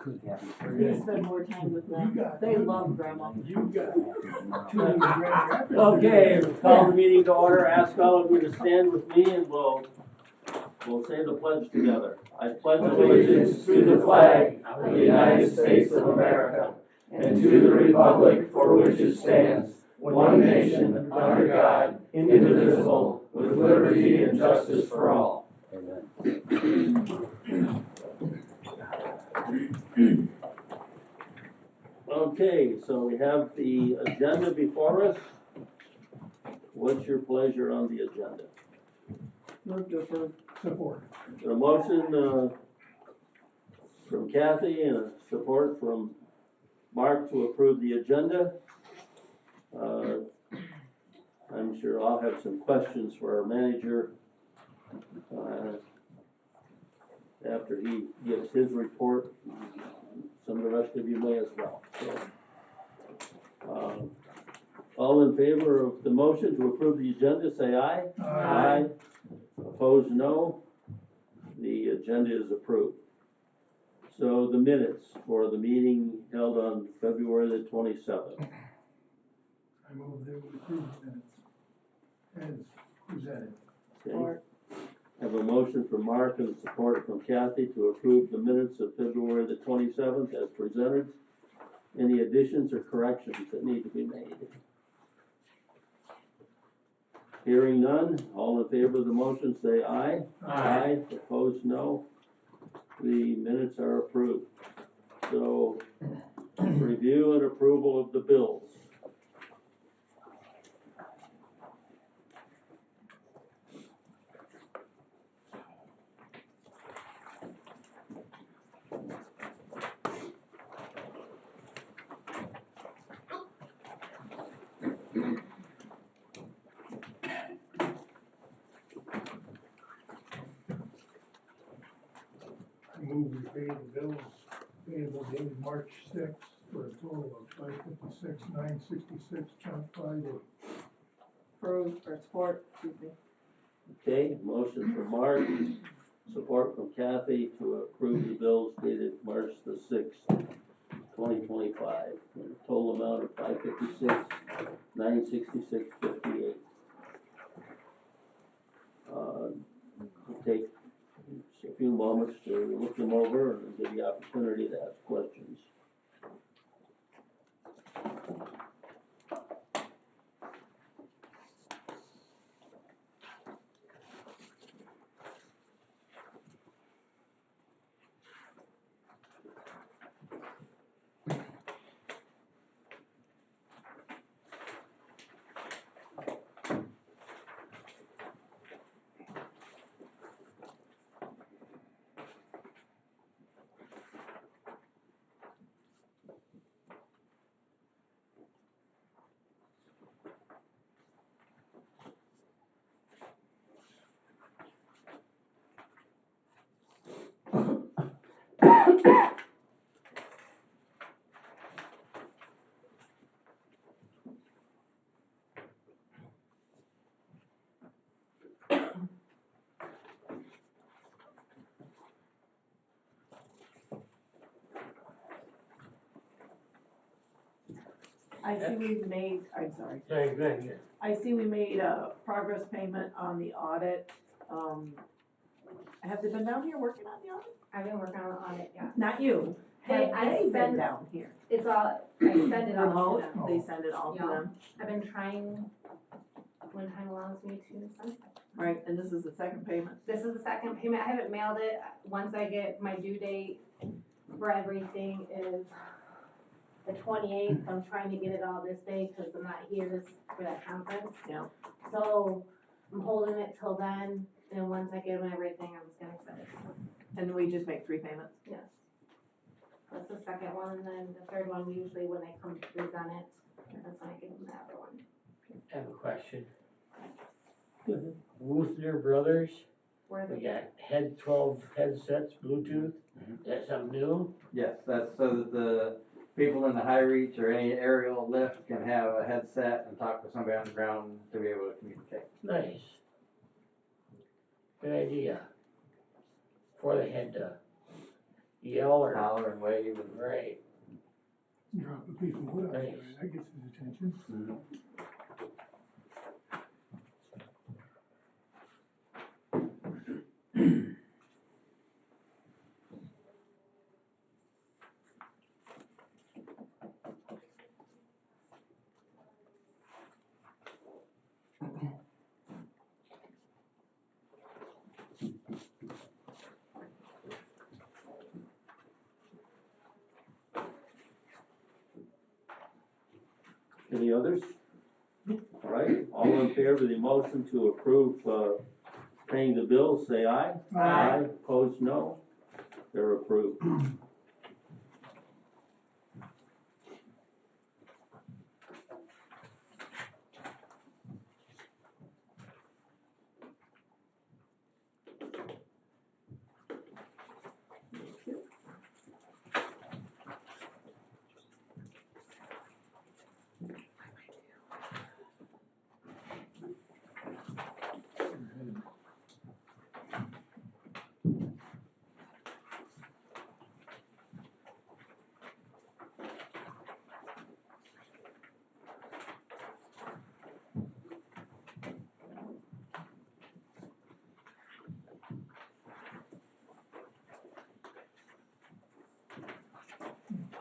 Please spend more time with them. They love grandma. You got it. Okay, call the meeting to order. Ask all of you to stand with me and we'll say the pledge together. I pledge allegiance to the flag of the United States of America and to the republic for which it stands, one nation, under God, indivisible, with liberty and justice for all. Amen. Okay, so we have the agenda before us. What's your pleasure on the agenda? Move to approve. Support. A motion from Kathy and a support from Mark to approve the agenda. I'm sure I'll have some questions for our manager after he gives his report. Some of the rest of you may as well. So, all in favor of the motion to approve the agenda, say aye. Aye. Opposed, no. The agenda is approved. So the minutes for the meeting held on February the 27th. I move that we approve the minutes as presented. Okay. Have a motion from Mark and support from Kathy to approve the minutes of February the 27th as presented. Any additions or corrections that need to be made? Hearing none, all in favor of the motion say aye. Aye. Opposed, no. The minutes are approved. So, review and approval of the bills. I move we pay the bills payable dated March 6th for a total of $556,966.58. Approve or support, excuse me. Okay, motion from Mark, support from Kathy to approve the bills dated March the 6th, 2025. Total amount of $556,966.58. We'll take a few moments to look them over and give you opportunity to ask questions. I see we've made, I'm sorry. Sorry, go ahead. I see we made a progress payment on the audit. Have they been down here working on the audit? I've been working on it, yeah. Not you. Hey, Have I they been send- down here? It's all, I send it all Remote, to them. they send it all to Yeah. them. I've been trying when time allows me to send it. Right, and this is the second payment. This is the second payment. I haven't mailed it. Once I get my due date for everything is the 28th. I'm trying to get it all this day because I'm not here for that conference. Yeah. So I'm holding it till then, and once I get everything, I'm just gonna send it. And we just make 3 payments. Yes. That's the second one, and then the third one, usually when they come to present it, that's when I give them the other one. I have a question. Go ahead. Wooster Brothers, Where we the, got 12 headsets, Bluetooth. Is that something new? Yes, that's so that the people in the high reach or any aerial lift can have a headset and talk to somebody on the ground to be able to communicate. Nice. Good idea. Before they had yell or, holler and wave and. right, Drop a piece of wood out there, Thanks. that gets his attention. Any others? All right, all in favor of the motion to approve, paying the bills, say aye. Aye. Opposed, no. They're approved.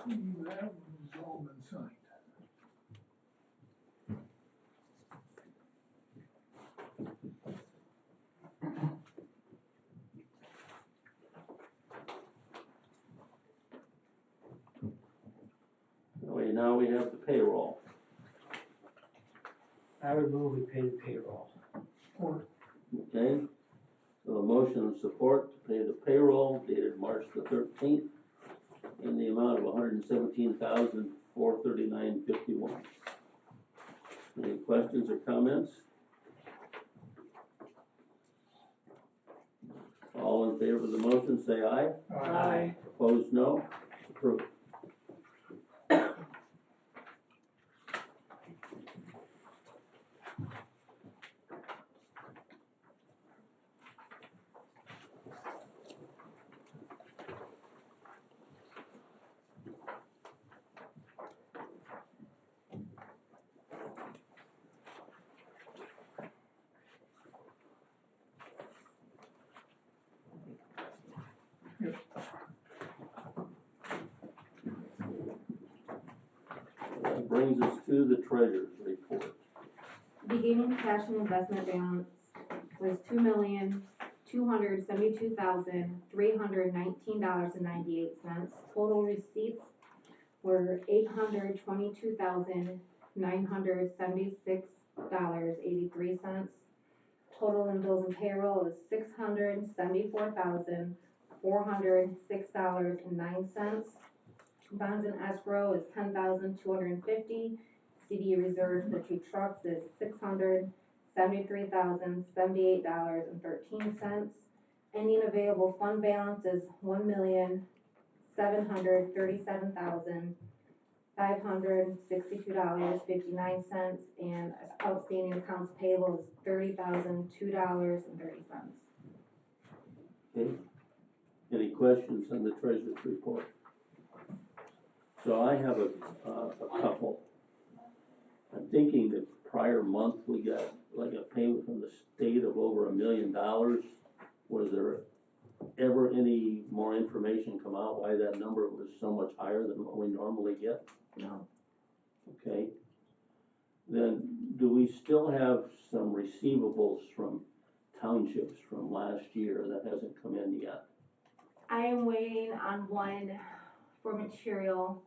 That one's all been signed. Okay, now we have the payroll. I would move we pay the payroll. Or, Okay, so a motion and support to pay the payroll dated March the 13th in the amount of $117,439.51. Any questions or comments? All in favor of the motion, say aye. Aye. Opposed, no. Approved. That brings us to the treasurer's report. Beginning cash and investment balance was $2,272,319.98. Total receipts were $822,976.83. Total in bills and payroll is $674,406.09. Bonds and escrow is $10,250. CD reserve for 2 trucks is $673,078.13. Ending available fund balance is $1,737,562.59, and outstanding accounts payable is $30,002.30. Okay. Any questions on the treasurer's report? So I have a couple. I'm thinking the prior month we got like a payment from the state of over $1 million. Was there ever any more information come out why that number was so much higher than what we normally get? No. Okay. Then do we still have some receivables from townships from last year that hasn't come in yet? I am waiting on one for material,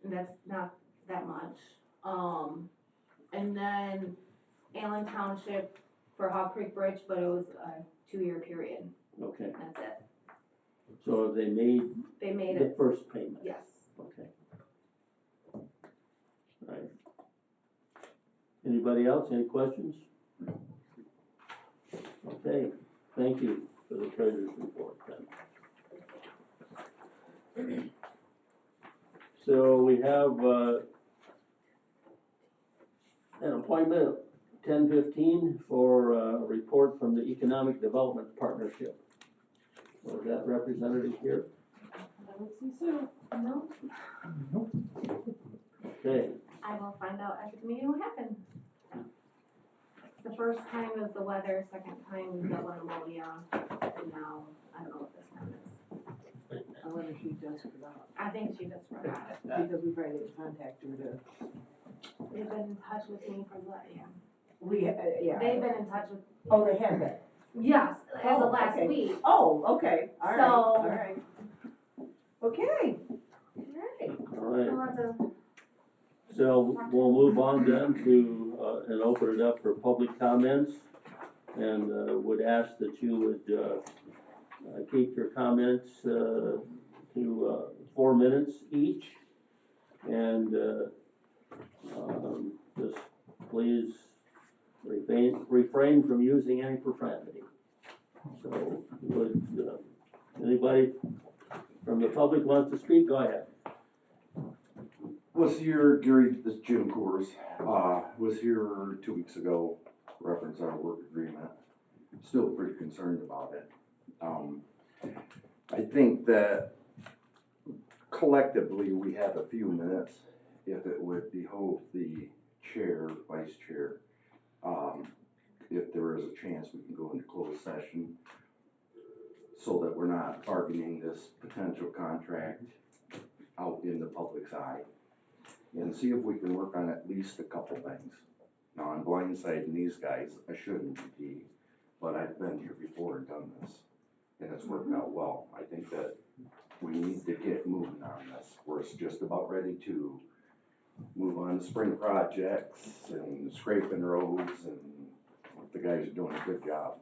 and that's not that much. And then Allen Township for Hawk Creek Bridge, but it was a 2-year period. Okay. That's it. So have they made They made the it, first payment? yes. Okay. Right. Anybody else, any questions? Okay, thank you for the treasurer's report then. So we have, an appointment of 10:15 for a report from the Economic Development Partnership. So is that representative here? Don't see Sue. No, Okay, I will find out after the meeting what happened. The first time was the weather, second time was that one pneumonia, and now, I don't know what this time is. I wonder if she just forgot, I think she just forgot. because we probably didn't contact her to. They've been in touch with me for the, yeah. Yeah. They've been in touch with, Oh, they have that. yes, as Oh, of last okay. week. Oh, okay, all right, So- all right. Okay. Right. all right. I'll have to, So we'll move on then to, and open it up for public comments. And would ask that you would keep your comments to 4 minutes each. And just please refrain from using any profanity. So would anybody from the public wants to speak, go ahead. Was here, Gary, this Jim Coors, was here 2 weeks ago, reference our work agreement. Still pretty concerned about it. I think that collectively we have a few minutes, if it would behoove the chair, vice chair, if there is a chance we can go into closed session so that we're not bargaining this potential contract out in the public's eye. And see if we can work on at least a couple things. Now, I'm blindsiding these guys, I shouldn't be, but I've been here before and done this, and it's worked out well. I think that we need to get moving on this. We're just about ready to move on to spring projects and scraping roads, and the guys are doing a good job.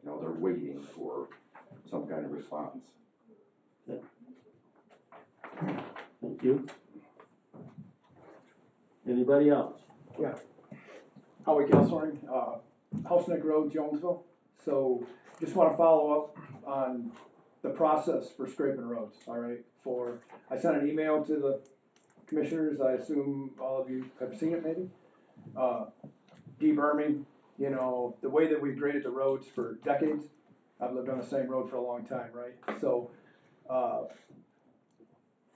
You know, they're waiting for some kind of response. Thank you. Anybody else? Howie Kessler, House Neck Road, Jonesville. So just want to follow up on the process for scraping roads, all right? I sent an email to the commissioners, I assume all of you have seen it maybe. Deberming, you know, the way that we've graded the roads for decades. I've lived on the same road for a long time, right? So,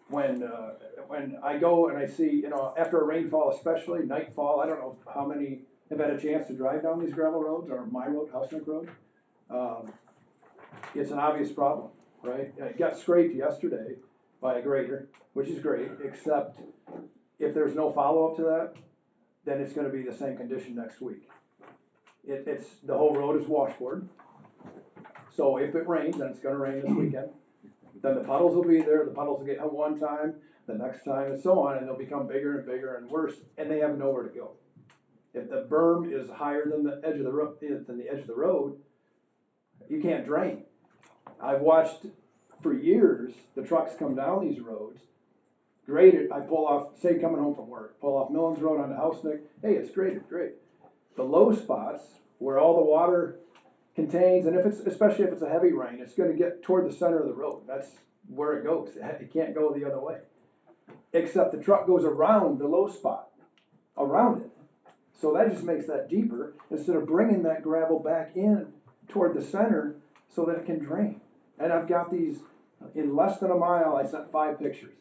when I go and I see, you know, after a rainfall especially, nightfall, I don't know how many have had a chance to drive down these gravel roads, or my road, House Neck Road. It's an obvious problem, right? It got scraped yesterday by a grader, which is great, except if there's no follow-up to that, then it's gonna be the same condition next week. The whole road is washboard, so if it rains, and it's gonna rain this weekend, then the puddles will be there, the puddles will get hit one time, the next time, and so on, and they'll become bigger and bigger and worse, and they have nowhere to go. If the berm is higher than the edge of the road, you can't drain. I've watched for years the trucks come down these roads, graded. I pull off, say coming home from work, pull off Millens Road onto House Neck. Hey, it's graded, great. The low spots where all the water contains, and especially if it's a heavy rain, it's going to get toward the center of the road. That's where it goes. It can't go the other way. Except the truck goes around the low spot, around it. So that just makes that deeper instead of bringing that gravel back in toward the center so that it can drain. And I've got these, in less than a mile, I sent 5 pictures,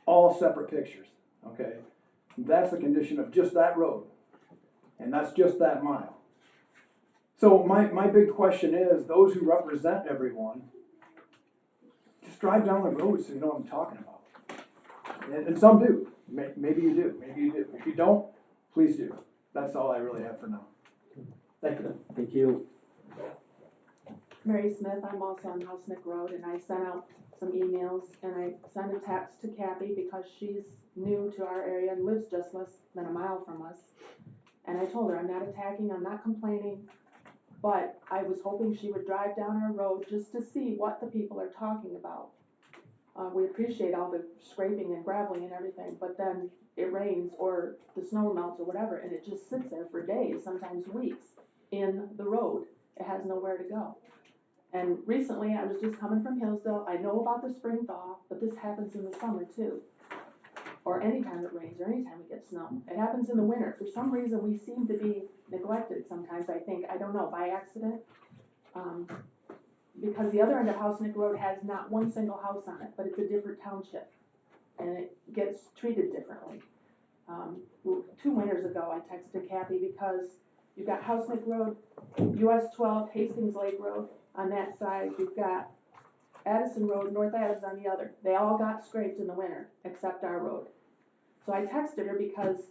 all separate pictures, okay? That's the condition of just that road, and that's just that mile. So my big question is, those who represent everyone, just drive down the road so you know what I'm talking about. And some do, maybe you do, maybe you do. If you don't, please do. That's all I really have for now. Thank you. Thank you. Mary Smith, I'm also on House Neck Road, and I sent out some emails, and I sent a text to Kathy because she's new to our area and lives just less than a mile from us. And I told her, I'm not attacking, I'm not complaining, but I was hoping she would drive down our road just to see what the people are talking about. We appreciate all the scraping and graveling and everything, but then it rains or the snow melts or whatever, and it just sits there for days, sometimes weeks, in the road. It has nowhere to go. And recently, I was just coming from Hillsdale. I know about the spring thaw, but this happens in the summer too. Or anytime it rains, or anytime we get snow. It happens in the winter. For some reason, we seem to be neglected sometimes, I think. I don't know, by accident. because the other end of House Road has not one single house on it, but it's a different township. And it gets treated differently. 2 winters ago, I texted Kathy because you've got House Road, US 12, Hastings Lake Road on that side, you've got Addison Road, North Adams on the other. They all got scraped in the winter, except our road. So I texted her because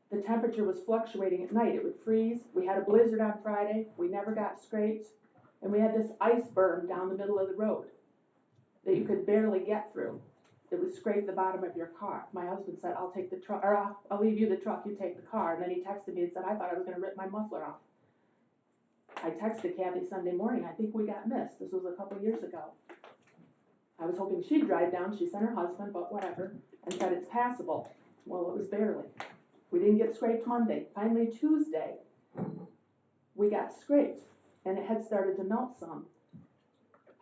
the temperature was fluctuating at night. It would freeze. We had a blizzard on Friday. We never got scraped. And we had this ice berm down the middle of the road that you could barely get through. It would scrape the bottom of your car. My husband said, I'll take the truck, or I'll leave you the truck, you take the car. And then he texted me and said, I thought I was gonna rip my muffler off. I texted Kathy Sunday morning, I think we got missed. This was a couple years ago. I was hoping she'd drive down. She sent her husband, but whatever, and said it's passable. Well, it was barely. We didn't get scraped Monday. Finally, Tuesday, we got scraped, and it had started to melt some.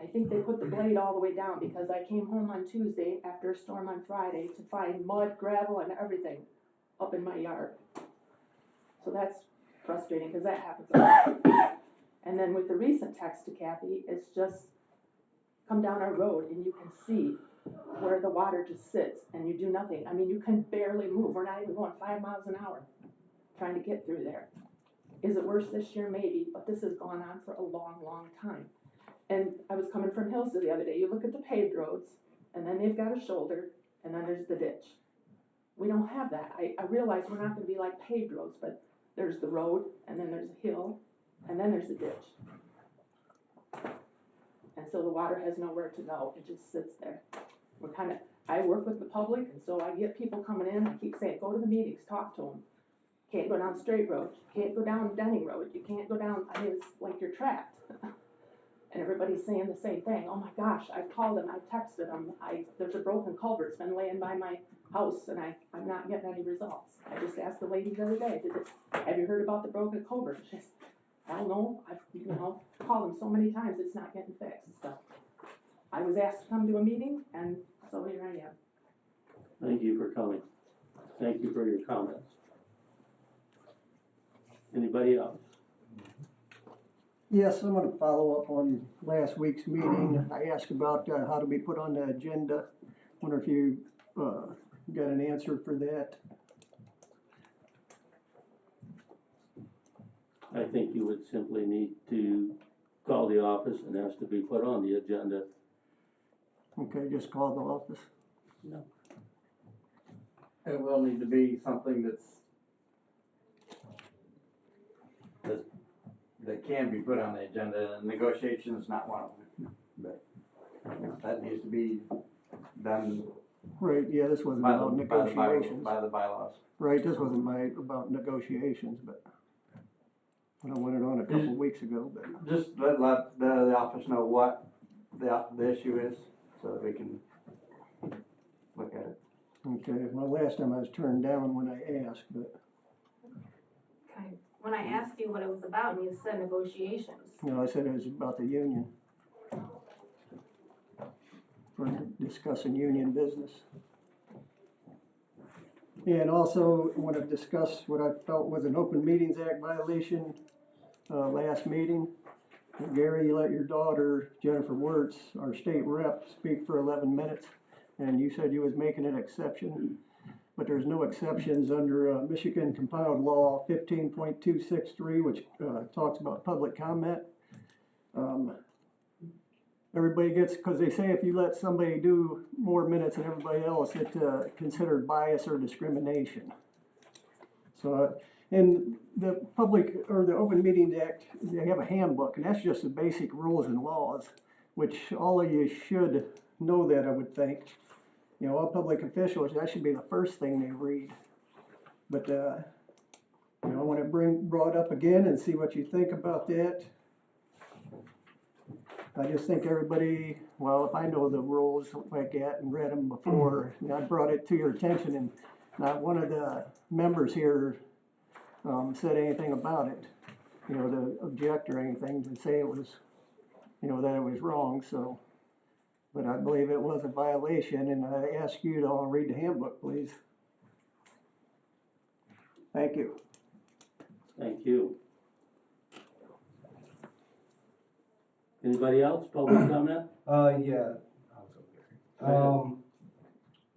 I think they put the blade all the way down because I came home on Tuesday after a storm on Friday to find mud, gravel, and everything up in my yard. So that's frustrating because that happens a lot. And then with the recent text to Kathy, it's just come down our road and you can see where the water just sits and you do nothing. I mean, you can barely move. We're not even going 5 miles an hour trying to get through there. Is it worse this year? Maybe, but this has gone on for a long, long time. And I was coming from Hillsdale the other day. You look at the paved roads, and then they've got a shoulder, and then there's the ditch. We don't have that. I realize we're not going to be like paved roads, but there's the road, and then there's a hill, and then there's the ditch. And so the water has nowhere to go. It just sits there. I work with the public, and so I get people coming in. I keep saying, go to the meetings, talk to them. Can't go down Straight Road. You can't go down Denning Road. You can't go down, I mean, it's like you're trapped. And everybody's saying the same thing. Oh my gosh, I've called them, I've texted them. There's a broken culvert. It's been laying by my house, and I'm not getting any results. I just asked the lady the other day, have you heard about the broken culvert? She said, I don't know. I've called them so many times, it's not getting fixed. So I was asked to come to a meeting, and so here I am. Thank you for coming. Thank you for your comments. Anybody else? Yes, I'm gonna follow up on last week's meeting. I asked about how to be put on the agenda. Wonder if you got an answer for that. I think you would simply need to call the office and ask to be put on the agenda. Okay, just call the office. No. It will need to be something that can be put on the agenda, and negotiation is not one of them. But that needs to be done Right, yeah, this wasn't by about negotiations. by the bylaws. Right, this wasn't about negotiations, but I went it on a couple weeks ago, but. Just let the office know what the issue is, so that we can look at it. Okay, well, last time I was turned down when I asked, but, Okay. When I asked you what it was about, and you said negotiations. I said it was about the union. For discussing union business. And also want to discuss what I felt was an Open Meetings Act violation last meeting. Gary, you let your daughter, Jennifer Wirtz, our state rep, speak for 11 minutes, and you said you was making an exception, but there's no exceptions under Michigan compiled law 15.263, which talks about public comment. Everybody gets, because they say if you let somebody do more minutes than everybody else, it's considered bias or discrimination. So, in the public, or the Open Meetings Act, they have a handbook, and that's just the basic rules and laws, which all of you should know that, I would think. All public officials, that should be the first thing they read. But, I want to brought up again and see what you think about that. I just think everybody, well, if I know the rules like that and read them before, I brought it to your attention, and not one of the members here said anything about it, to object or anything, to say it was, that it was wrong, so. But I believe it was a violation, and I ask you to all read the handbook, please. Thank you. Thank you. Anybody else, public comment? Yeah.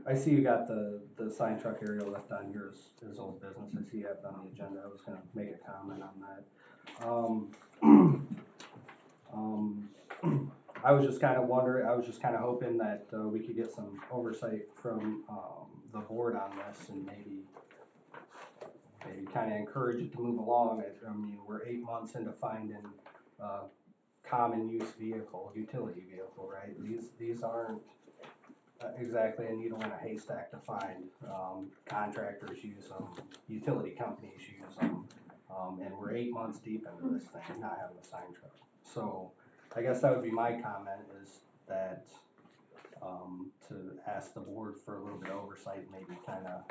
I see you got the sign truck aerial lift on yours, his old business, I see you have it on the agenda, I was gonna make a comment on that. I was just kinda wondering, I was just kinda hoping that, we could get some oversight from, the board on this and maybe kinda encourage it to move along. I mean, we're 8 months into finding, common use vehicle, utility vehicle, right? These aren't exactly a needle in a haystack to find. Contractors use them, utility companies use them, and we're 8 months deep into this thing, not having a sign truck. So I guess that would be my comment, is that, to ask the board for a little bit of oversight, maybe kinda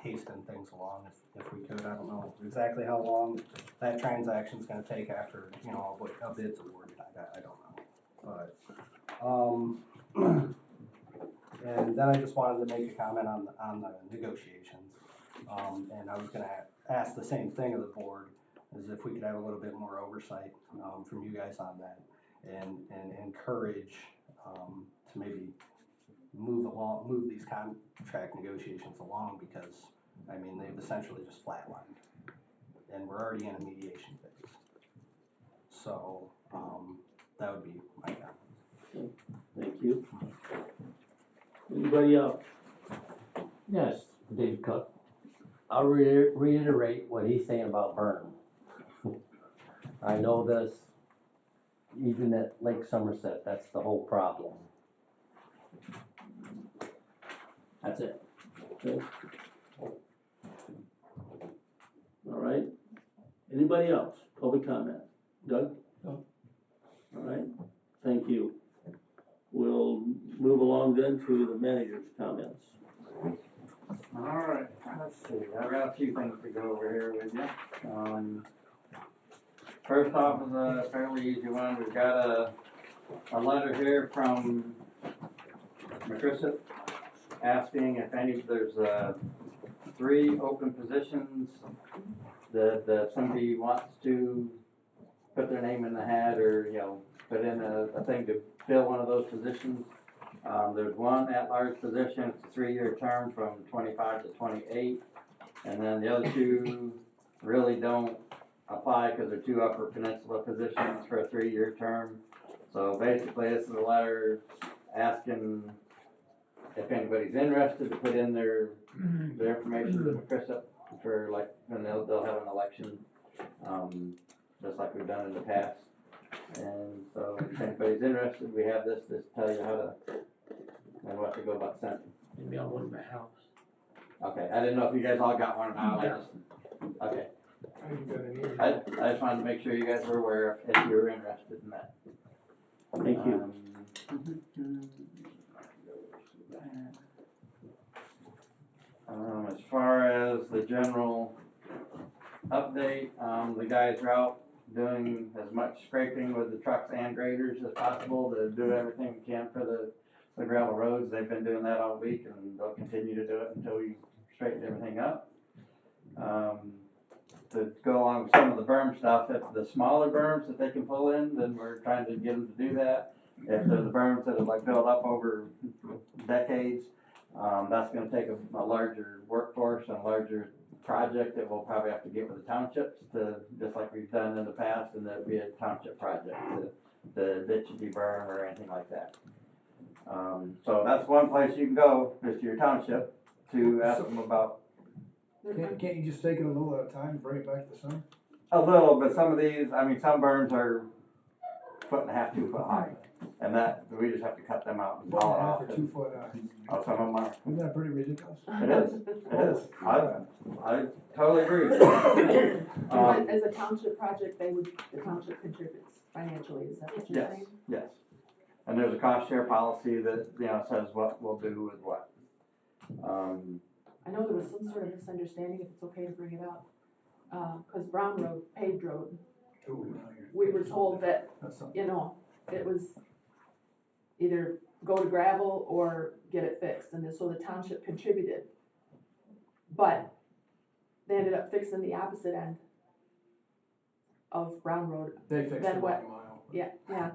hasten things along if we could. I don't know exactly how long that transaction's gonna take after, you know, a bid's awarded, I don't know. But, and then I just wanted to make a comment on the negotiations. And I was gonna ask the same thing of the board, is if we could have a little bit more oversight, from you guys on that, and encourage, to maybe move these contract negotiations along, because, I mean, they've essentially just flatlined, and we're already in a mediation phase. So, that would be my comment. Thank you. Anybody else? Yes, Dave Cook. I'll reiterate what he's saying about burn. I know this, even at Lake Somerset, that's the whole problem. That's it. Okay. All right. Anybody else? Public comment? Doug? No. All right. Thank you. We'll move along then to the manager's comments. All right, let's see, I've got a few things to go over here with you. First off is a fairly easy one. We've got a letter here from McChrysip asking if there's 3 open positions that somebody wants to put their name in the hat, or, you know, put in a thing to fill one of those positions. There's one at-large position, it's a 3-year term from 25 to 28, and then the other 2 really don't apply because they're 2 Upper Peninsula positions for a 3-year term. So basically, this is a letter asking if anybody's interested to put in their information to McChrysip for, like, and they'll have an election, just like we've done in the past. And so if anybody's interested, we have this tell you how to and what to go about sending. Maybe I'll go to my house. Okay, I didn't know if you guys all got one now. Okay. I just wanted to make sure you guys were aware if you were interested in that. Thank you. As far as the general update, the guys are out doing as much scraping with the trucks and graders as possible to do everything we can for the gravel roads. They've been doing that all week, and they'll continue to do it until we straighten everything up. To go along with some of the berm stuff, if the smaller berms that they can pull in, then we're trying to get them to do that. If they're the berms that have like built up over decades, that's gonna take a larger workforce and a larger project that we'll probably have to get with the townships to, just like we've done in the past, and that'd be a township project, the ditch should be berm or anything like that. So that's one place you can go, is to your township, to ask them about. Can't you just take it a little at a time and bring it back to summer? A little, but some of these, I mean, some berms are 1.5 to 2 foot high, and that, we just have to cut them out and haul it off. 2 foot high. Oh, some of them are. Isn't that pretty ridiculous? It is. I totally agree. As a township project, the township contributes financially, is that what you're Yes, saying? yes. And there's a cost share policy that, you know, says what we'll do with what. I know there was some sort of misunderstanding, if it's okay to bring it up, cause Brown Road, paved road, we were told that, you know, it was either go to gravel or get it fixed, and so the township contributed. But they ended up fixing the opposite end of Brown Road. They fixed Then it what? by a mile. Yeah, yeah.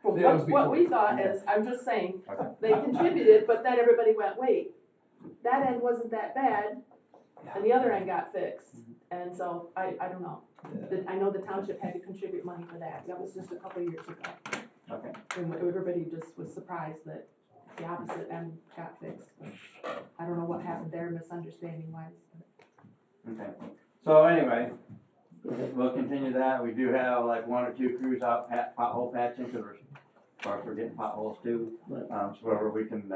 From Yeah, it was what we before. thought is, I'm just saying, Okay. they contributed, but then everybody went, wait, that end wasn't that bad, and the other end got fixed. And so, I don't know. I know the township had to contribute money for that. That was just a couple of years ago. Okay. And everybody just was surprised that the opposite end got fixed. I don't know what happened there, misunderstanding wise. Okay, so anyway, we'll continue that. We do have like 1 or 2 crews out pothole patching, because of course we're getting potholes too. So wherever we can,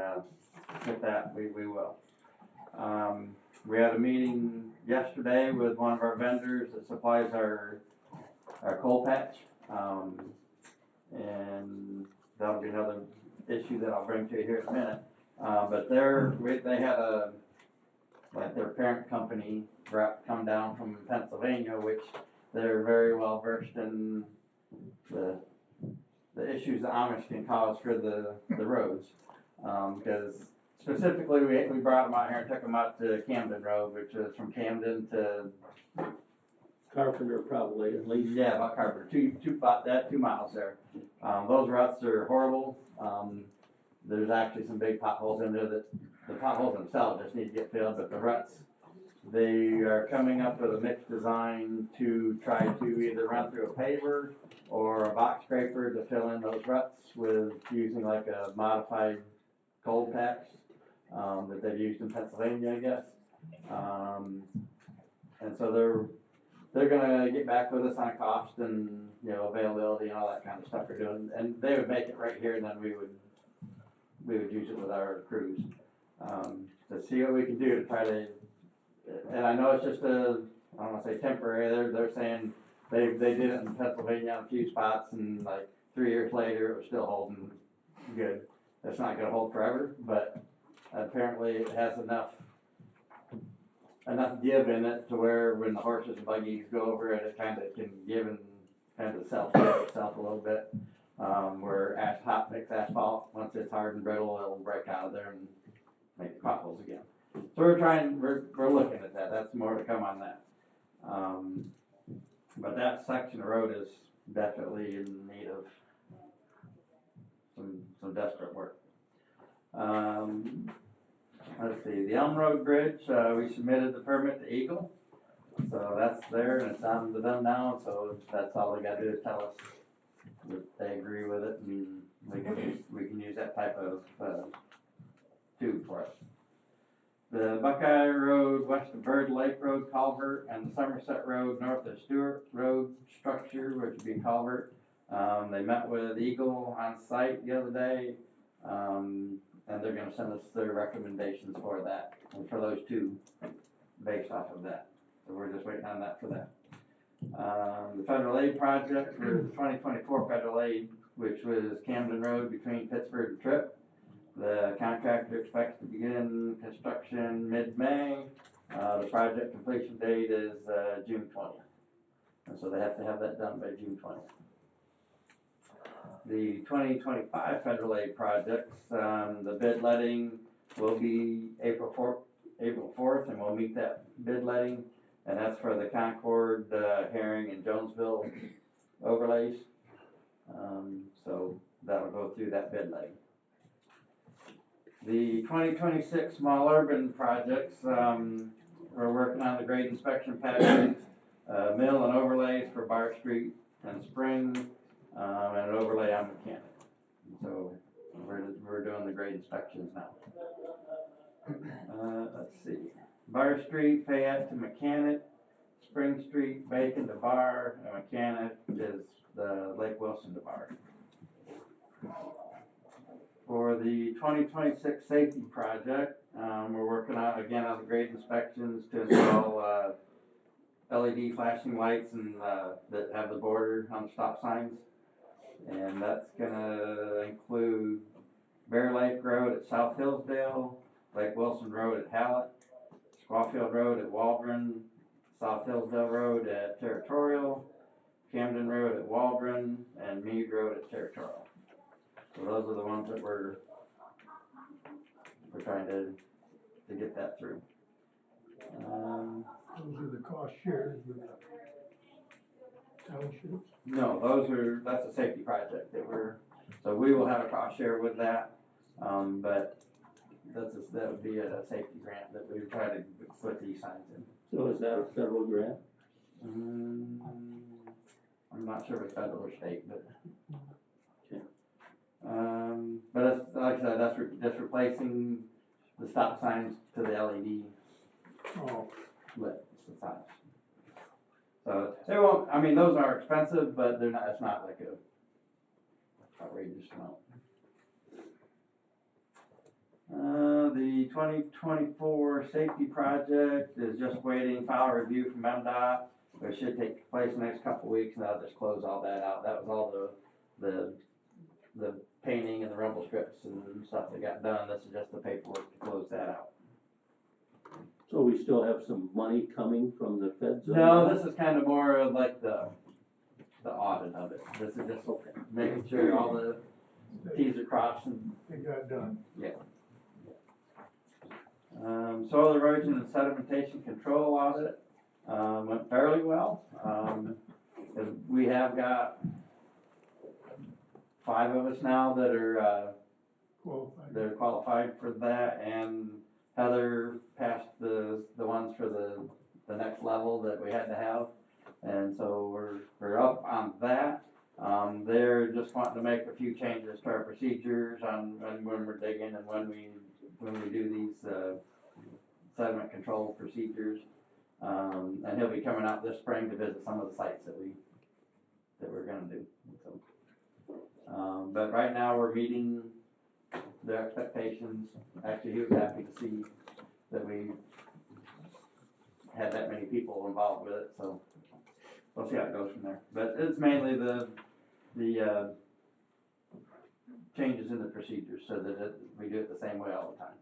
hit that, we will. We had a meeting yesterday with one of our vendors that supplies our coal patch. And that'll be another issue that I'll bring to you here in a minute. But they had their parent company come down from Pennsylvania, which they're very well versed in the issues the Amish can cause for the roads. Because specifically we brought them out here and took them out to Camden Road, which is from Camden to Carpenter probably, at least. Yeah, about Carpenter, about 2 miles there. Those ruts are horrible. There's actually some big potholes in there that the potholes themselves just need to get filled, but the ruts, they are coming up with a mixed design to try to either run through a paver or a box scraper to fill in those ruts with using like a modified cold patch that they've used in Pennsylvania, I guess. And so they're gonna get back with us on cost and, availability and all that kind of stuff we're doing, and they would make it right here, and then we would use it with our crews, to see what we can do to try to, and I know it's just I don't wanna say temporary, they're saying they did it in Pennsylvania on a few spots, and like 3 years later, it was still holding good. It's not gonna hold forever, but apparently it has enough give in it to where when the horses and buggies go over it, it kind of can give and kind of self-check itself a little bit. Where hot mix asphalt, once it's hard and brittle, it'll break out of there and make potholes again. So we're looking at that. That's more to come on that. But that section of road is definitely in need of some desperate work. Let's see, the Elm Road Bridge, we submitted the permit to Eagle, so that's there and it's on to them now, so that's all they gotta do is tell us that they agree with it, and we can use that type of tube for us. The Buckeye Road west of Bird Lake Road culvert and the Somerset Road north of Stewart Road structure, which would be culvert. They met with Eagle on site the other day, and they're gonna send us their recommendations for that, and for those two, based off of that. So we're just waiting on that for that. The federal aid project for the 2024 federal aid, which was Camden Road between Pittsburgh and Tripp. The contractor expects to begin construction mid-May. The project completion date is June 20th. And so they have to have that done by June 20th. The 2025 federal aid projects, the bid letting will be April 4th, and we'll meet that bid letting. And that's for the Concord, Herring, and Jonesville overlays. So that'll go through that bid letting. The 2026 small urban projects, we're working on the grade inspection package, mill and overlays for Bar Street and Spring, and an overlay on Mechanic. So we're doing the grade inspections now. Let's see. Bar Street, Fayette to Mechanic, Spring Street, Bacon to Bar, and Mechanic is the Lake Wilson to Bar. For the 2026 safety project, we're working on the grade inspections to install LED flashing lights and that have the border on the stop signs. And that's gonna include Bear Lake Road at South Hillsdale, Lake Wilson Road at Hallett, Squawfield Road at Waldron, South Hillsdale Road at Territorial, Camden Road at Waldron, and Meade Road at Territorial. So those are the ones that we're trying to get that through. Those are the cost shares with townships? No, that's a safety project so we will have a cost share with that. But that would be a safety grant that we would try to put these signs in. So is that a federal grant? I'm not sure if it's federal or state, but. Okay. But it's, like I said, that's just replacing the stop signs to the LED Oh, lit signs. So they won't, I mean, those are expensive, but it's not like a outrageous amount. The 2024 safety project is just waiting file review from MDOT. It should take place in the next couple of weeks, and I'll just close all that out. That was all the painting and the rumble strips and stuff that got done. This is just the paperwork to close that out. So we still have some money coming from the feds? No, this is kind of more of like the audit of it. This is just making sure all the T's are crossed and. it got done. Yeah. Soil erosion and sedimentation control audit, went fairly well. We have got 5 of us now that are qualified for that, and Heather passed the ones for the next level that we had to have, and so we're up on that. They're just wanting to make a few changes to our procedures on when we're digging and when we do these sediment control procedures. And he'll be coming out this spring to visit some of the sites that we're gonna do. So, but right now we're meeting their expectations. Actually, he was happy to see that we had that many people involved with it, so we'll see how it goes from there. But it's mainly the changes in the procedures so that we do it the same way all the time.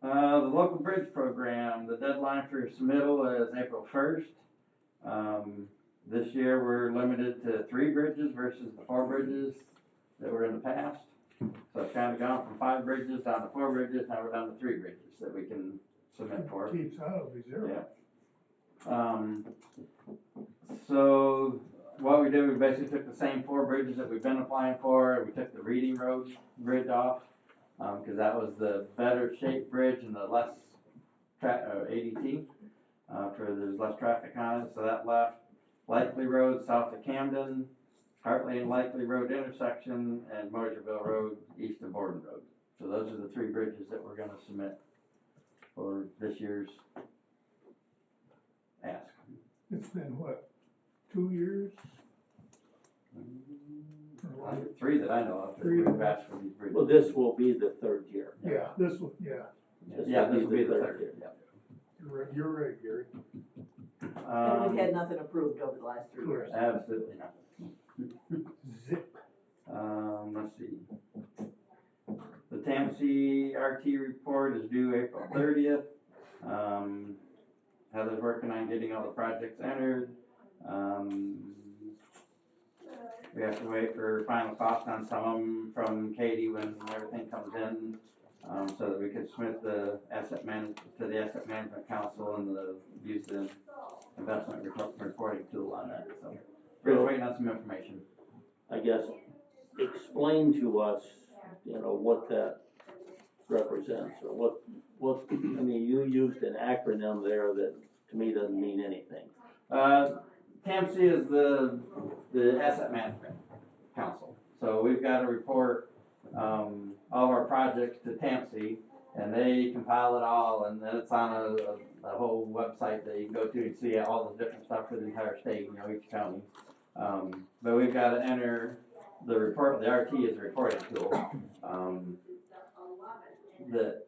The local bridge program, the deadline for submittal is April 1st. This year we're limited to 3 bridges versus the 4 bridges that were in the past. So it's kind of gone from 5 bridges down to 4 bridges, now we're down to 3 bridges that we can submit for. Keeps out, zero. Yeah. So what we did, we basically took the same 4 bridges that we've been applying for. We took the Reading Road bridge off, because that was the better shaped bridge and the less ADT, for there's less traffic on it. So that left Likely Road south of Camden, Hartley and Likely Road intersection, and Moserville Road east of Borden Road. So those are the 3 bridges that we're going to submit for this year's ask. It's been what, 2 years? 3 that I know of that we've asked for these bridges. Well, this will be the 3rd year. Yeah, this will, yeah, Yeah, this will be the 3rd year. Yeah. you're right, Gary. And we've had nothing approved over the last 3 years. Absolutely not. Zip. Let's see. The TAMC RT report is due April 30th. Heather's working on getting all the projects entered. We have to wait for final cost on some of them from Katie when everything comes in, so that we can submit the asset management council and use the investment reporting tool on that. So we're just waiting on some information. I guess, explain to us, what that represents, or what, I mean, you used an acronym there that to me doesn't mean anything. TAMC is the asset management council. So we've got to report all of our projects to TAMC, and they compile it all, and then it's on a whole website that you can go to and see all the different stuff for the entire state, each county. But we've got to enter the report. The RT is a reporting tool that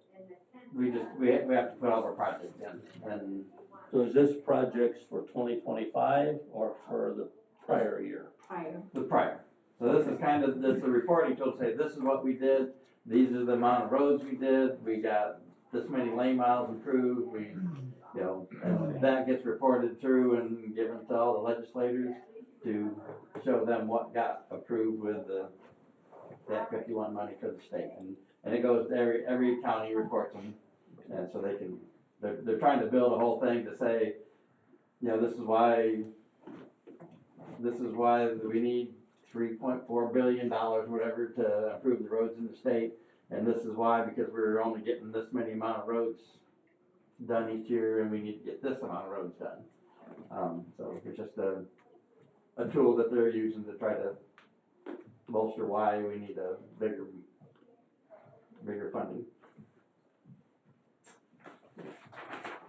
we have to put all of our projects in. And So is this projects for 2025 or for the prior year? the prior. So this is kind of, this a reporting tool to say, this is what we did, these are the amount of roads we did, we got this many lane miles improved, and that gets reported through and given to all the legislators to show them what got approved with the Act 51 money for the state. And it goes to every county reports them, and so they're trying to build a whole thing to say, this is why this is why we need $3.4 billion, whatever, to improve the roads in the state. And this is why, because we're only getting this many amount of roads done each year, and we need to get this amount of roads done. So it's just a tool that they're using to try to bolster why we need a bigger funding.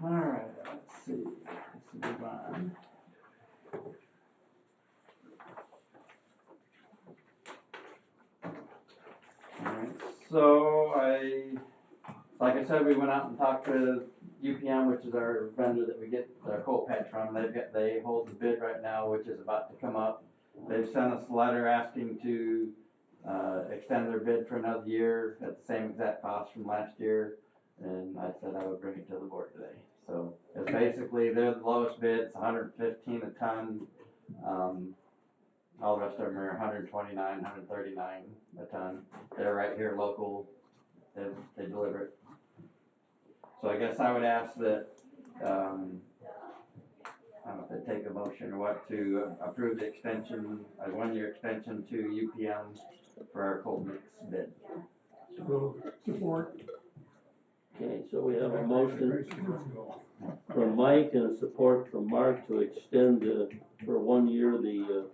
All right, let's see, let's move on. Alright, so like I said, we went out and talked to UPM, which is our vendor that we get our coal patch from. They hold the bid right now, which is about to come up. They've sent us a letter asking to extend their bid for another year at the same exact cost from last year, and I said I would bring it to the board today. So it's basically, they're the lowest bid, it's 115 a ton. All the rest of them are 129, 139 a ton. They're right here local, they deliver it. So I guess I would ask that, I don't know if they take a motion or what, to approve the extension, a 1-year extension to UPM for our cold mix bid. Support. Okay, so we have a motion from Mike and a support from Mark to extend for 1 year the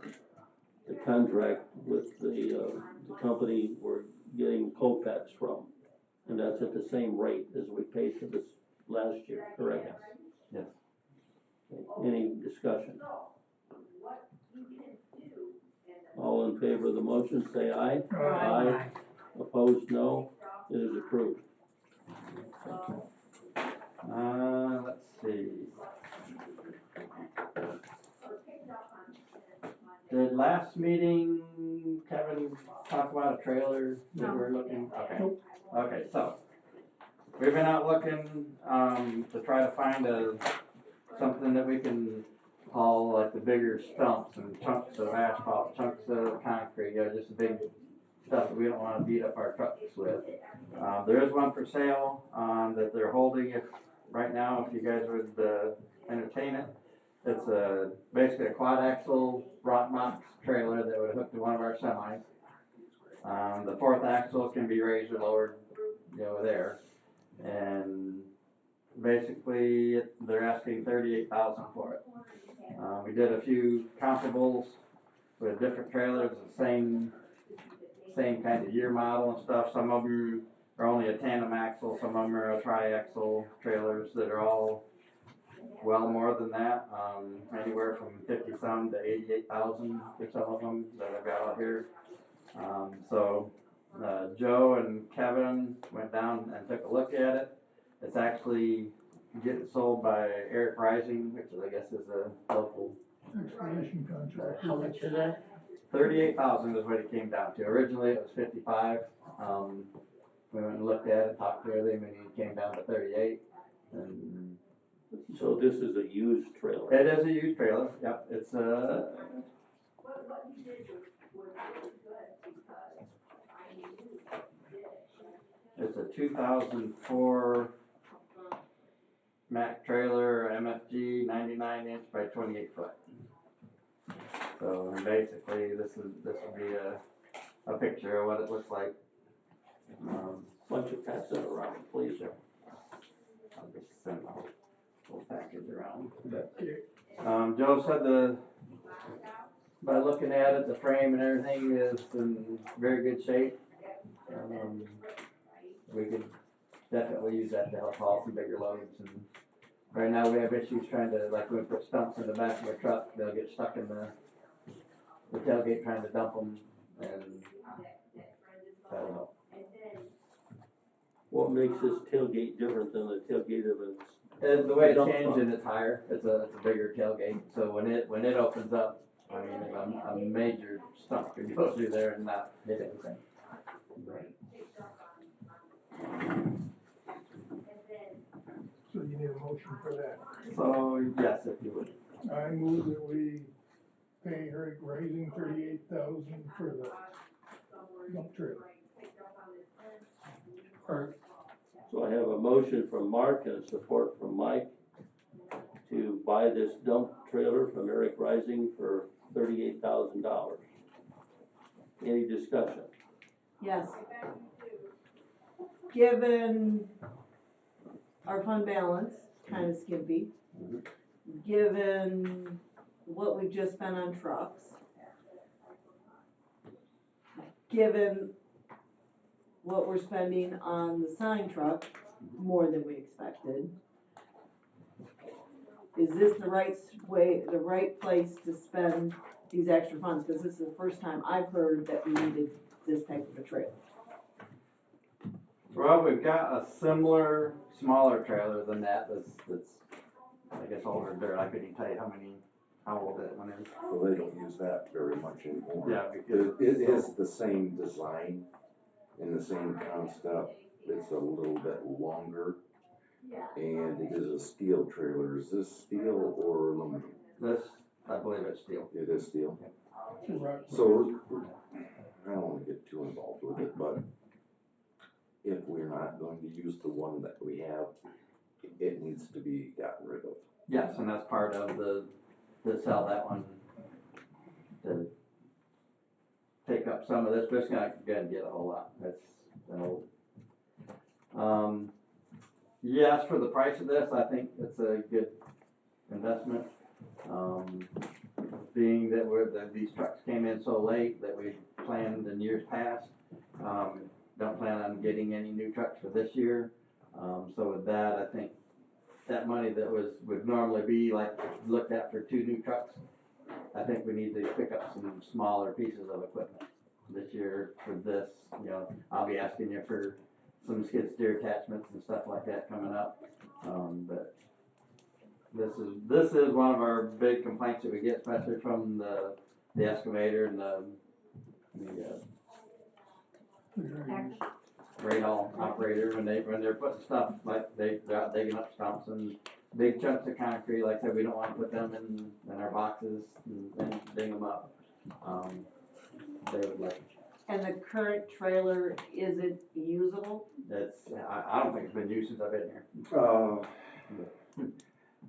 contract with the company we're getting coal patch from. And that's at the same rate as we paid for this last year, correct? Yes. Okay, any discussion? All in favor of the motion, say aye. Aye. Opposed, no. It is approved. Let's see. Did last meeting, Kevin, talk about a trailer that we're looking? Okay. Okay, so we've been out looking to try to find something that we can haul, like the bigger stumps and chunks of asphalt, chunks of concrete, just the big stuff that we don't want to beat up our trucks with. There is one for sale that they're holding right now, if you guys would entertain it. It's basically a quad axle rock box trailer that would hook to one of our semis. The fourth axle can be raised or lowered, there. And basically, they're asking $38,000 for it. We did a few comparables with different trailers, the same kind of year model and stuff. Some of them are only a tandem axle, some of them are a tri-axle trailers that are all well more than that, anywhere from 50-some to 88,000 for some of them that I've got out here. So Joe and Kevin went down and took a look at it. It's actually getting sold by Eric Rising, which I guess is a local Excavation contract. How much is that? 38,000 is what it came down to. Originally it was 55. We went and looked at it, talked to him, and he came down to 38. And so this is a used trailer? It is a used trailer, yep. It's it's a 2004 Mack trailer, MFG, 99-inch by 28-foot. So basically, this will be a picture of what it looks like. Why don't you pass it around, please? I'll just send the whole package around. Joe said by looking at it, the frame and everything is in very good shape. We could definitely use that to help haul some bigger loads. And right now we have issues trying to, like when we put stumps in the back of a truck, they'll get stuck in the tailgate trying to dump them, and that'll help. What makes this tailgate different than the tailgate of a? And the way it's changed, and it's higher. It's a bigger tailgate. So when it opens up, I mean, a major stump could go through there and not hit anything. So you need a motion for that. So yes, if you would. I move that we pay Eric Rising $38,000 for the dump trailer. So I have a motion from Mark and a support from Mike to buy this dump trailer from Eric Rising for $38,000. Any discussion? Yes. Given our fund balance, kind of skimpy, given what we've just spent on trucks, given what we're spending on the sign truck, more than we expected, is this the right way, the right place to spend these extra funds? Because this is the first time I've heard that we needed this type of a trailer. Well, we've got a similar, smaller trailer than that that's, I guess, older dirt. I couldn't tell you how old that one is. Well, they don't use that very much anymore. Yeah, because It is the same design and the same concept. It's a little bit longer. And it is a steel trailer. Is this steel or aluminum? this, I believe it's steel. It is steel. Right. So, I don't wanna get too involved with it, but if we're not going to use the one that we have, it needs to be gotten rid of. Yes, and that's part of to sell that one, to take up some of this, but it's not gonna get a whole lot. That's an old. Yes, for the price of this, I think it's a good investment. Being that these trucks came in so late that we planned in years past, don't plan on getting any new trucks for this year. So with that, I think that money that would normally be like looked at for 2 new trucks, I think we need to pick up some smaller pieces of equipment this year for this. You know, I'll be asking you for some skid steer attachments and stuff like that coming up. But this is one of our big complaints that we get, especially from the excavator and the radal operator when they're putting stuff like they're out digging up stumps and big chunks of concrete. Like I said, we don't want to put them in our boxes and dig them up. They would like. And the current trailer, is it usable? I don't think it's been used since I've been here.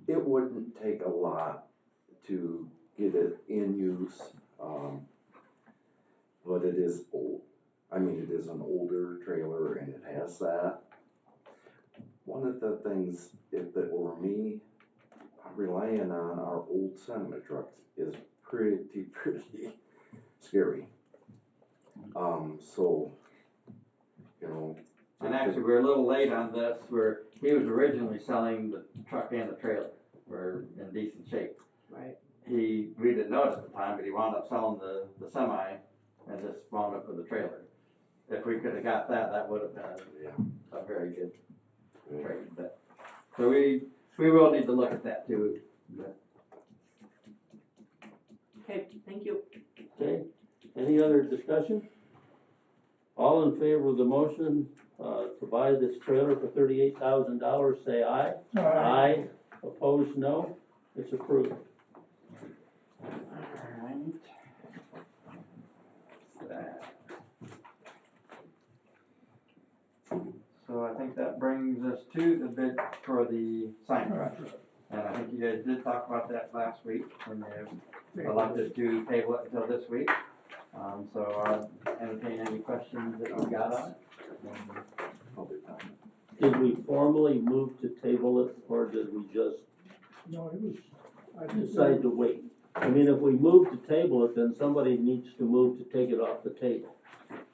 It wouldn't take a lot to get it in use, but it is old. I mean, it is an older trailer and it has that. One of the things, if it were me, relying on our old semi trucks is pretty scary. So, you know. And actually, we're a little late on this, where he was originally selling the truck and the trailer were in decent shape. Right. We didn't know it at the time, but he wound up selling the semi and just wound up with the trailer. If we could have got that, that would have been a very good trade. But, so we will need to look at that too. But. Okay, thank you. Okay, any other discussion? All in favor of the motion to buy this trailer for $38,000, say aye. Aye. Opposed, no. It's approved. So I think that brings us to the bid for the sign truck. And I think you guys did talk about that last week when you elected to table it until this week. So I'll entertain any questions that you got on it. Did we formally move to table it, or did we just No, it was, I think. decide to wait? I mean, if we move to table it, then somebody needs to move to take it off the table.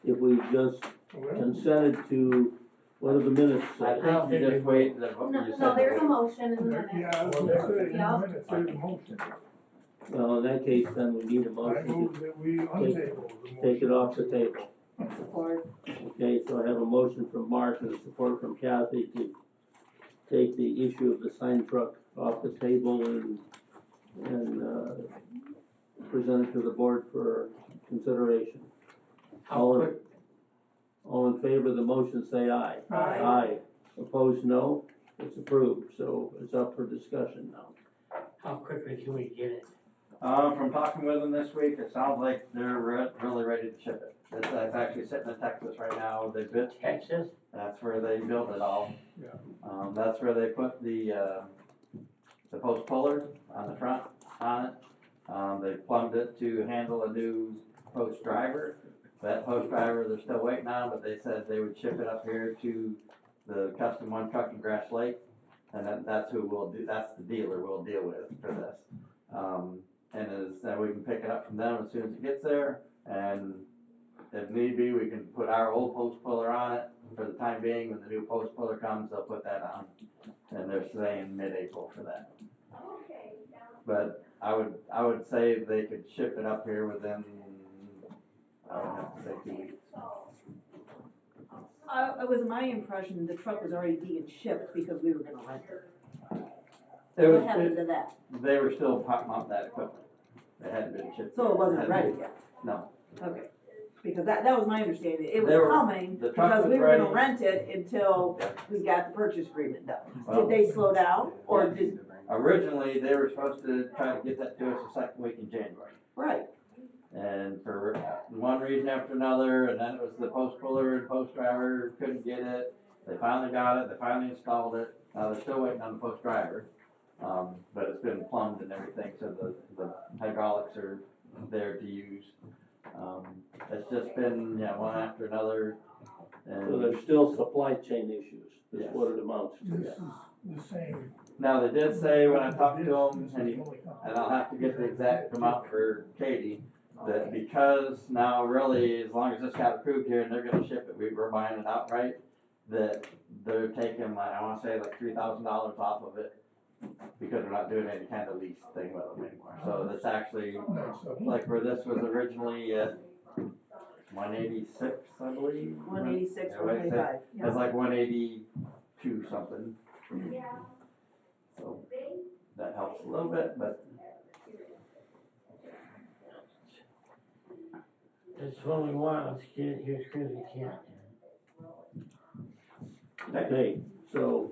If we just consented to, what are the minutes I say? think you just wait. No, there's a motion in the minutes. Yeah, I was gonna say, in the Yeah. minutes, there's a motion. Well, in that case, then we need a I motion move that we untable the motion. to take it off the table. Support. Okay, so I have a motion from Mark and a support from Kathy to take the issue of the sign truck off the table and present it to the board for consideration. All in favor of the motion, say aye. Aye. Aye. Opposed, no. It's approved, so it's up for discussion now. How quickly can we get it? From talking with them this week, it sounds like they're really ready to ship it. It's actually sitting in Texas right now. They built Texas? That's where they built it all. Yeah. That's where they put the post puller on the front on it. They plumbed it to handle a new post driver. That post driver, they're still waiting on, but they said they would ship it up here to the Custom One Truck in Grass Lake. And that's who we'll do, that's the dealer we'll deal with for this. Then we can pick it up from them as soon as it gets there, and if need be, we can put our old post puller on it for the time being. When the new post puller comes, they'll put that on, and they're saying mid-April for that. But I would say they could ship it up here within, I would have to say 2 weeks. It was my impression the truck was already being shipped because we were gonna rent it. It What happened to that? They were still putting up that equipment. It hadn't been shipped. So it wasn't hadn't ready been- yet? No. Okay, because that was my understanding, it was They were- coming, the truck because was we were gonna ready. rent it until Yeah. we got the purchase agreement done. Well- Did they slow down, or Yes. did, Originally, they were supposed to try to get that to us the second week in January. right, And for one reason after another, and then it was the post puller and post driver couldn't get it. They finally got it, they finally installed it. Now they're still waiting on the post driver. But it's been plumbed and everything, so the hydraulics are there to use. It's just been, one after another. So And there's still supply chain issues, is Yes. what it amounts to. This is the same. now they did say when I talked to them, and I'll have to get the exact amount for Katie, that because now really, as long as this got approved here and they're gonna ship it, we're buying it outright, that they're taking, like, I wanna say like $3,000 off of it, because we're not doing any kind of lease thing with them anymore. So that's actually, like where this was originally at 186, I believe. 186, Yeah, 185. 185, It's like 182 something. So that helps a little bit, but That's what we want, let's get it here as quick as we can. Okay, so,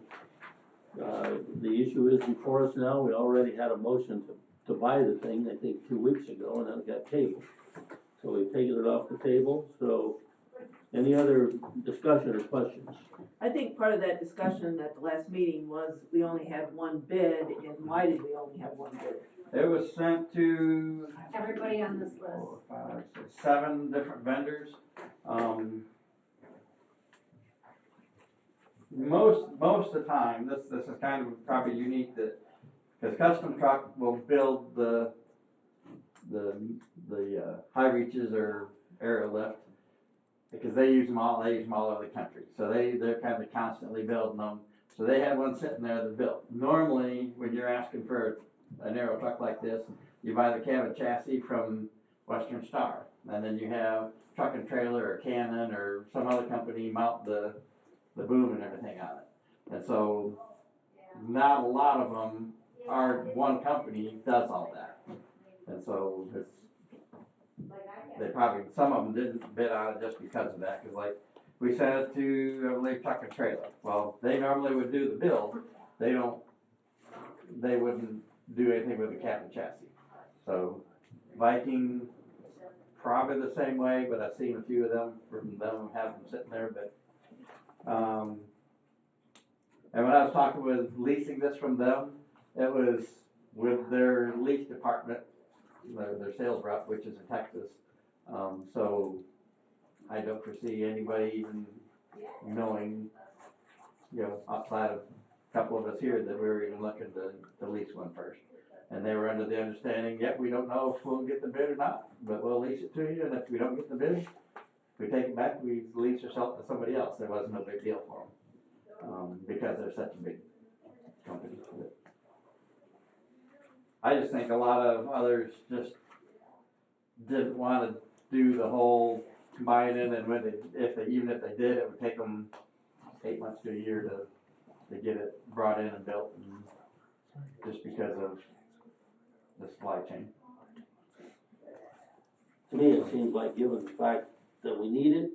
the issue is before us now, we already had a motion to buy the thing, I think 2 weeks ago, and then it got tabled. So we've taken it off the table, so any other discussion or questions? I think part of that discussion at the last meeting was we only had one bid, and why did we only have one bid? it was sent to Everybody on this list. 4, 5, 6, 7 different vendors. Most of the time, this is kind of probably unique that, because Custom Truck will build the high reaches or aerial lift, because they use them all over the country. So they're kind of constantly building them. So they had one sitting there that built. Normally, when you're asking for an aerial truck like this, you buy the cabin chassis from Western Star, and then you have Truck and Trailer or Cannon or some other company mount the boom and everything on it. And so not a lot of them are, one company does all that. And so some of them didn't bid on it just because of that, because like, we sent it to, I believe, Truck and Trailer. Well, they normally would do the build, they wouldn't do anything with the cabin chassis. So Viking, probably the same way, but I've seen a few of them from them, have them sitting there, but, and when I was talking with leasing this from them, it was with their lease department, their sales rep, which is in Texas. So I don't foresee anybody even knowing, outside of a couple of us here, that we were even looking to lease one first. And they were under the understanding, yep, we don't know if we'll get the bid or not, but we'll lease it to you, and if we don't get the bid, we take it back, we lease or sell it to somebody else. There wasn't no big deal for them, because they're such a big company. I just think a lot of others just didn't want to do the whole combining, and even if they did, it would take them 8 months to a year to get it brought in and built, and just because of the supply chain. To me, it seems like, given the fact that we need it,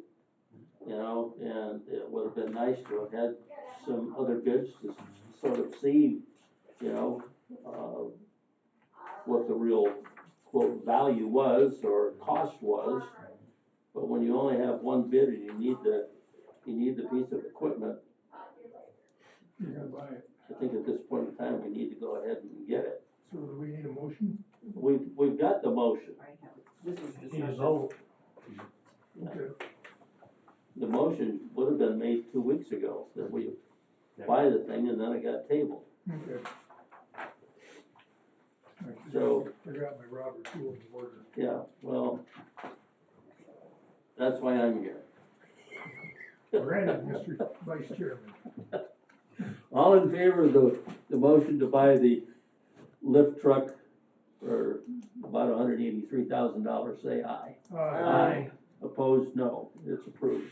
and it would have been nice to have had some other bids to sort of see, what the real, quote, value was or cost was. But when you only have one bid and you need the piece of equipment, You're gonna buy it. I think at this point in time, we need to go ahead and get it. So do we need a motion? we've got the motion. I have, this is Need a discussion. vote. Okay. The motion would have been made 2 weeks ago, that we buy the thing, and then it got tabled. Okay. So- Forgot my Robert Rules of Order. Yeah, well, that's why I'm here. Granted, Mr. Vice Chairman. All in favor of the motion to buy the lift truck for about $183,000, say aye. Aye. Opposed, no, it's approved.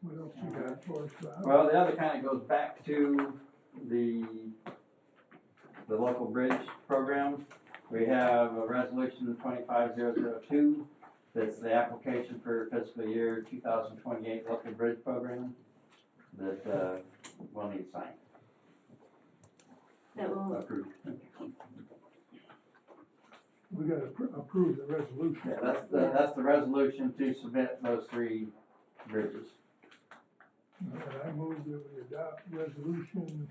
What else you got for us, Bob? Well, the other kind of goes back to the local bridge program. We have a resolution 25002, that's the application for fiscal year 2028 local bridge program that, we'll need signed. That will, Approved. We gotta approve the resolution. Yeah, that's the resolution to submit those 3 bridges. And I move that we adopt resolution,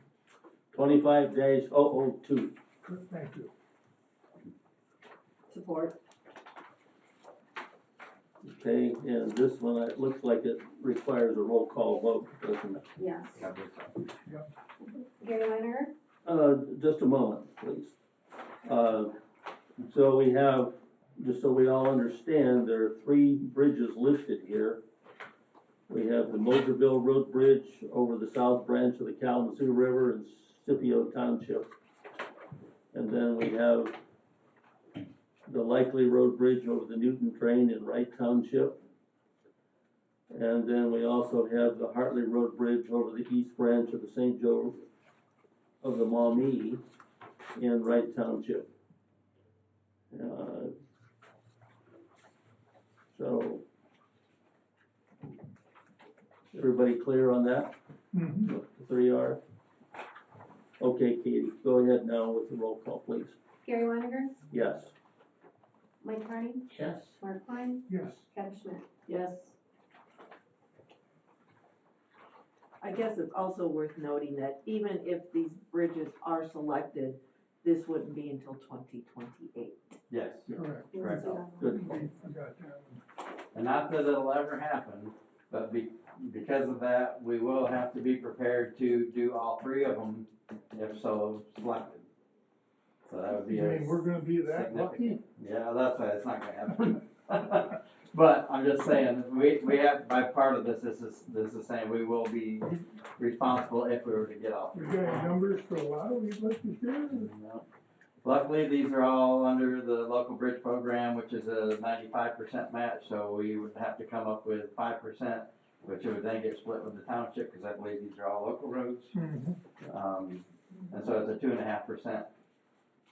25-002. thank you. Support. Okay, and this one, it looks like it requires a roll call vote, doesn't it? yes. I believe so. Gary Leonard, Just a moment, please. So we have, just so we all understand, there are 3 bridges listed here. We have the Moserville Road Bridge over the south branch of the Kalamazoo River in Scipio Township. And then we have the Likely Road Bridge over the Newton Train in Wright Township. And then we also have the Hartley Road Bridge over the east branch of the St. Joe of the Maumee in Wright Township. So, everybody clear on that? Mm-hmm. What the 3 are? Okay, Katie, go ahead now with the roll call, please. Gary Leonard, Yes. Mike Carney, Yes. Mark Klein, Yes. Kevin Schmidt. Yes. I guess it's also worth noting that even if these bridges are selected, this wouldn't be until 2028. Yes, Correct. correct. Good. We forgot that one. And not that it'll ever happen, but because of that, we will have to be prepared to do all 3 of them if so selected. So that would be You mean we're gonna be that lucky? significant. Yeah, that's why it's not gonna happen. But I'm just saying, we have, by part of this is saying we will be responsible if we were to get all You 3. got any numbers for a while you'd like to share? No. Luckily, these are all under the local bridge program, which is a 95% match, so we would have to come up with 5%, which would then get split with the township, because I believe these are all local roads. Mm-hmm. And so it's a 2.5%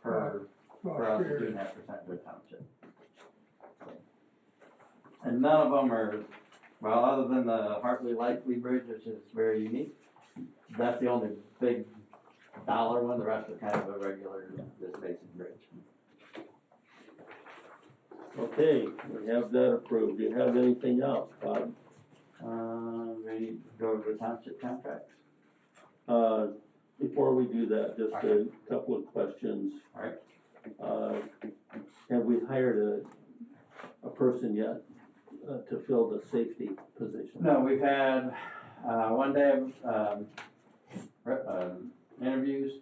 for us, and 2.5% for the township. And none of them are, well, other than the Hartley Likely Bridge, which is very unique, that's the only big dollar one, the rest are kind of a regular, just basic bridge. Okay, we have that approved. Do you have anything else, Bob? We go over the township contracts. Before we do that, just a couple of questions. Alright. Have we hired a person yet to fill the safety position? No, we've had, 1 day of, interviews.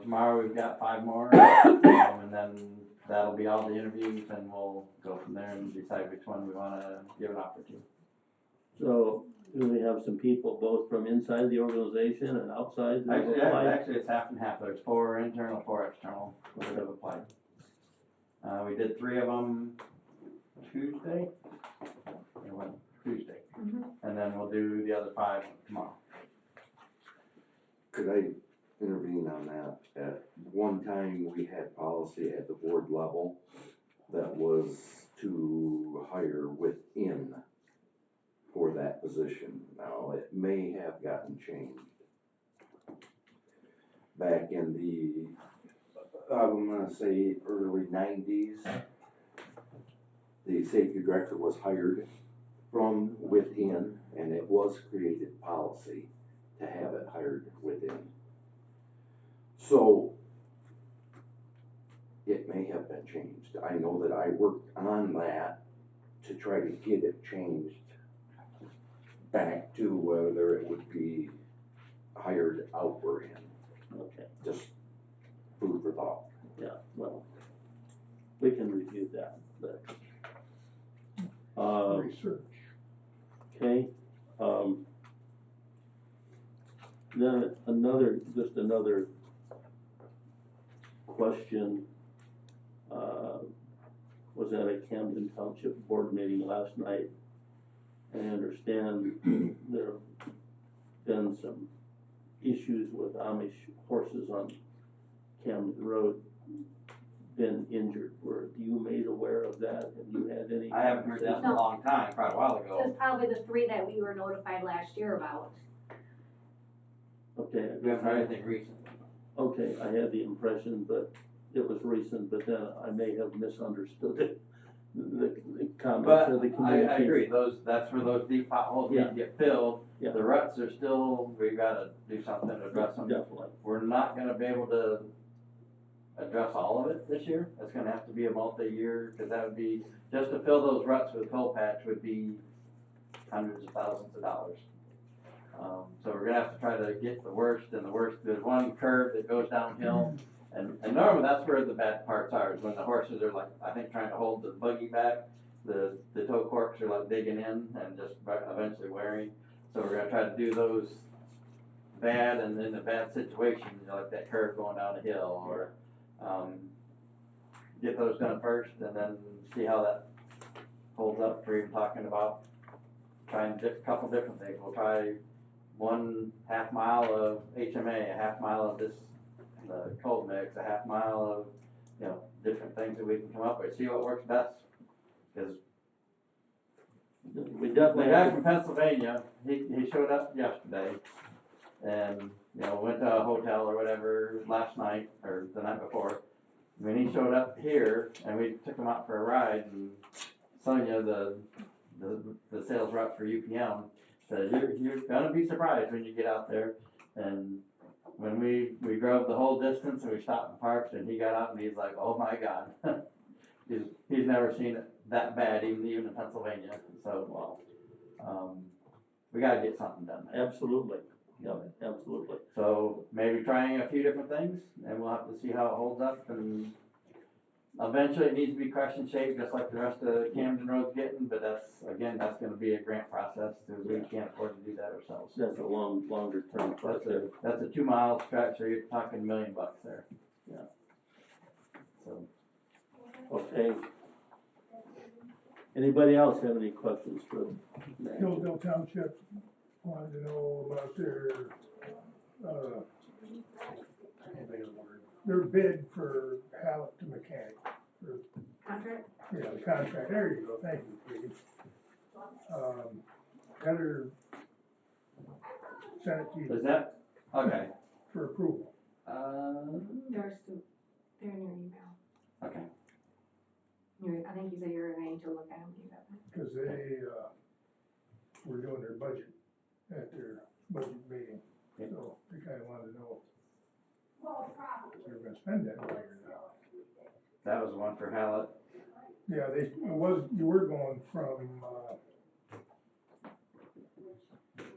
Tomorrow we've got 5 more, and then that'll be all the interviews, and we'll go from there and decide which one we wanna give an offer to. So, do we have some people both from inside the organization and outside that have applied? Actually, it's half and half. There's 4 internal, 4 external that have applied. We did 3 of them Tuesday. It went Tuesday. And then we'll do the other 5 tomorrow. Could I intervene on that? At one time, we had policy at the board level that was to hire within for that position. Now, it may have gotten changed. Back in the, I'm gonna say early 90s, the safety director was hired from within, and it was created policy to have it hired within. So, changed. I know that I worked on that to try to get it changed back to whether it would be hired out or in, Okay, just food for thought. yeah, well, we can review that, but. Research. Okay, then just another question, was at a Camden Township Board meeting last night. I understand there have been some issues with Amish horses on Camden Road been injured. Were you made aware of that? Have you had any? I haven't heard that in a long time, quite a while It ago. was probably the 3 that we were notified last year about. Okay. We haven't heard anything recent. Okay, I had the impression that it was recent, but then I may have misunderstood it, the comments But of the I community. agree, that's where those deep potholes need to get filled. Yeah. The ruts are still, we gotta do something to address them. Definitely. We're not gonna be able to address all of it this year. It's gonna have to be a multi-year, cause that would be, just to fill those ruts with fill patch would be hundreds of thousands of dollars. So we're gonna have to try to get the worst and the worst. There's one curve that goes downhill, and normally that's where the bad parts are, is when the horses are like, I think, trying to hold the buggy back. The toe corks are like digging in and just eventually wearing. So we're gonna try to do those bad and in a bad situation, like that curve going down a hill, or get those done first and then see how that holds up. We're even talking about trying a couple different things. We'll try 1/2 mile of HMA, a 1/2 mile of this, the cold mix, a 1/2 mile of, different things that we can come up with, see what works best. Cause We definitely the guy have from Pennsylvania, he showed up yesterday and, went to a hotel or whatever last night or the night before. When he showed up here and we took him out for a ride, and Sonia, the sales rep for UPM, said, you're gonna be surprised when you get out there. And when we drove the whole distance and we stopped and parked, and he got out and he's like, oh my God. He's never seen it that bad, even in Pennsylvania. So, we gotta get something done there. absolutely, yeah, absolutely. So maybe trying a few different things, and we'll have to see how it holds up. And eventually it needs to be crushed and shaped, just like the rest of Camden Road's getting, but that's gonna be a grant process, because we can't afford to do that ourselves. That's a longer term process. That's a 2 mile stretch, so you're talking $1 million there. Yeah. So. Okay. Anybody else have any questions for Matt? Hillsdale Township wanted to know about their, their bid for Hallett to mechanic. Contract? Yeah, the contract, there you go, thank you, Katie. Heather sent it to you Is that, okay, for approval. They're in your email. okay. I think you said you were going to look at them. Cause they, were doing their budget at their budget meeting, so they kinda wanted to know if they were gonna spend that money or not. That was the one for Hallett. Yeah, you were going from,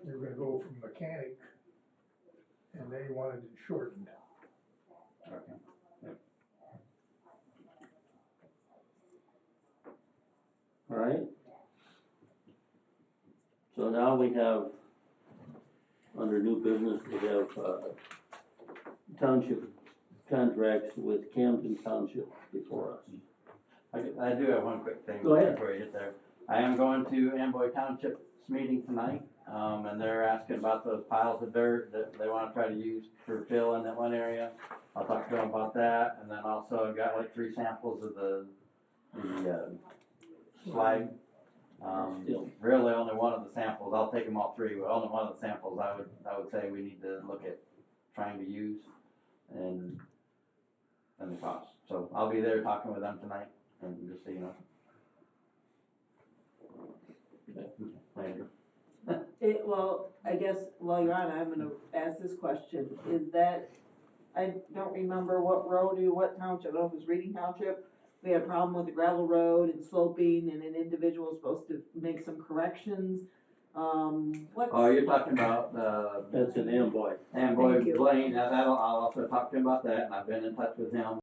you were gonna go from mechanic, and they wanted it shortened. Okay. All right. So now we have, under new business, we have, township contracts with Camden Township before us. I do have one quick thing Go ahead. before you get there. I am going to Amboy Township's meeting tonight, and they're asking about those piles of dirt that they wanna try to use for fill in that one area. I'll talk to them about that, and then also I've got like 3 samples of the slag. Really only one of the samples, I'll take them all 3, but only one of the samples I would say we need to look at trying to use, and the cost. So I'll be there talking with them tonight, and just so you know. Later. Well, I guess while you're on, I'm gonna ask this question, is that, I don't remember what road what township, I don't know if it was Reading Township, we had a problem with the gravel road and sloping, and an individual was supposed to make some corrections. What's? Oh, you're talking about, That's an Amboy. Thank Amboy you. Blaine, I'll also talk to him about that, and I've been in touch with him.